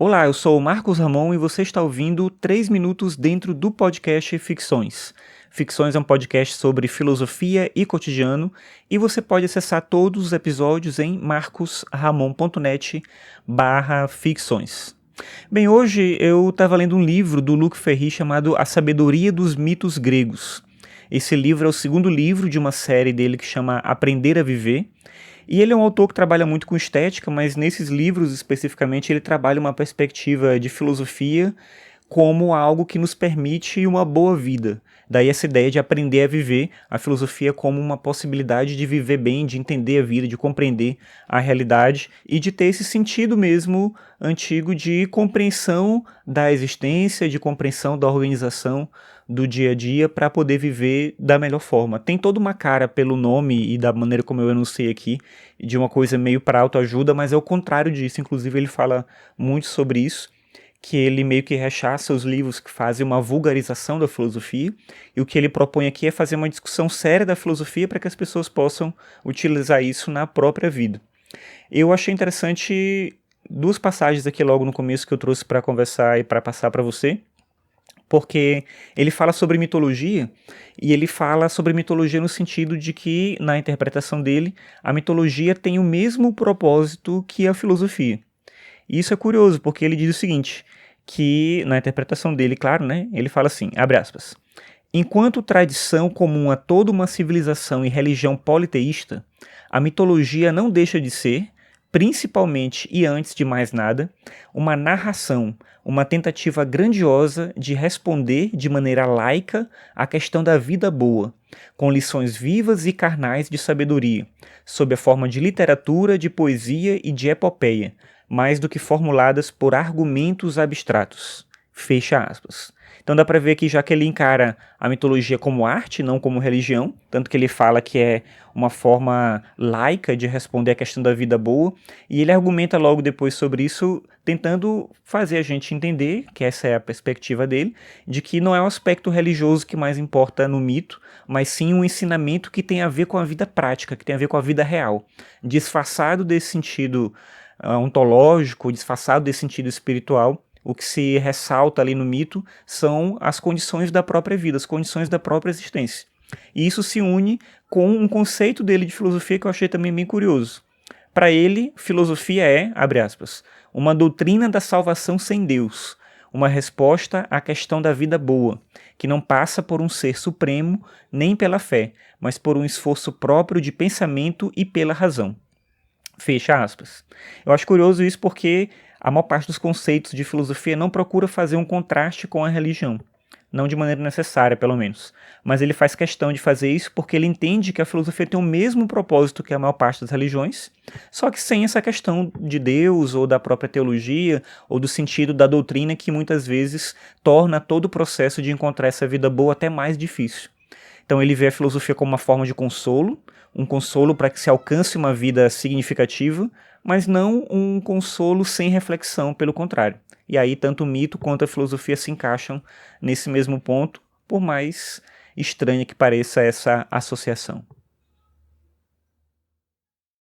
Olá, eu sou o Marcos Ramon e você está ouvindo 3 minutos dentro do podcast Ficções. Ficções é um podcast sobre filosofia e cotidiano e você pode acessar todos os episódios em marcosramon.net/ficções. Bem, hoje eu estava lendo um livro do Luc Ferry chamado A Sabedoria dos Mitos Gregos. Esse livro é o segundo livro de uma série dele que chama Aprender a Viver. E ele é um autor que trabalha muito com estética, mas nesses livros especificamente ele trabalha uma perspectiva de filosofia como algo que nos permite uma boa vida. Daí essa ideia de aprender a viver, a filosofia como uma possibilidade de viver bem, de entender a vida, de compreender a realidade e de ter esse sentido mesmo antigo de compreensão da existência, de compreensão da organização do dia a dia para poder viver da melhor forma. Tem toda uma cara pelo nome e da maneira como eu enunciei aqui, de uma coisa meio para autoajuda, mas é o contrário disso. Inclusive ele fala muito sobre isso, que ele meio que rechaça os livros que fazem uma vulgarização da filosofia, e o que ele propõe aqui é fazer uma discussão séria da filosofia para que as pessoas possam utilizar isso na própria vida. Eu achei interessante duas passagens aqui logo no começo que eu trouxe para conversar e para passar para você, porque ele fala sobre mitologia, e ele fala sobre mitologia no sentido de que, na interpretação dele, a mitologia tem o mesmo propósito que a filosofia. E isso é curioso, porque ele diz o seguinte, que na interpretação dele, claro, né, ele fala assim, abre aspas, enquanto tradição comum a toda uma civilização e religião politeísta, a mitologia não deixa de ser, principalmente e antes de mais nada, uma narração, uma tentativa grandiosa de responder de maneira laica à questão da vida boa, com lições vivas e carnais de sabedoria, sob a forma de literatura, de poesia e de epopeia, mais do que formuladas por argumentos abstratos. Fecha aspas. Então dá para ver que já que ele encara a mitologia como arte, não como religião, tanto que ele fala que é uma forma laica de responder à questão da vida boa, e ele argumenta logo depois sobre isso, tentando fazer a gente entender, que essa é a perspectiva dele, de que não é o aspecto religioso que mais importa no mito, mas sim um ensinamento que tem a ver com a vida prática, que tem a ver com a vida real, disfarçado desse sentido ontológico, disfarçado desse sentido espiritual. O que se ressalta ali no mito são as condições da própria vida, as condições da própria existência. E isso se une com um conceito dele de filosofia que eu achei também bem curioso. Para ele, filosofia é, abre aspas, uma doutrina da salvação sem Deus, uma resposta à questão da vida boa, que não passa por um ser supremo nem pela fé, mas por um esforço próprio de pensamento e pela razão. Fecha aspas. Eu acho curioso isso porque a maior parte dos conceitos de filosofia não procura fazer um contraste com a religião. Não de maneira necessária, pelo menos. Mas ele faz questão de fazer isso porque ele entende que a filosofia tem o mesmo propósito que a maior parte das religiões, só que sem essa questão de Deus, ou da própria teologia, ou do sentido da doutrina que muitas vezes torna todo o processo de encontrar essa vida boa até mais difícil. Então ele vê a filosofia como uma forma de consolo, um consolo para que se alcance uma vida significativa, mas não um consolo sem reflexão, pelo contrário. E aí tanto o mito quanto a filosofia se encaixam nesse mesmo ponto, por mais estranha que pareça essa associação.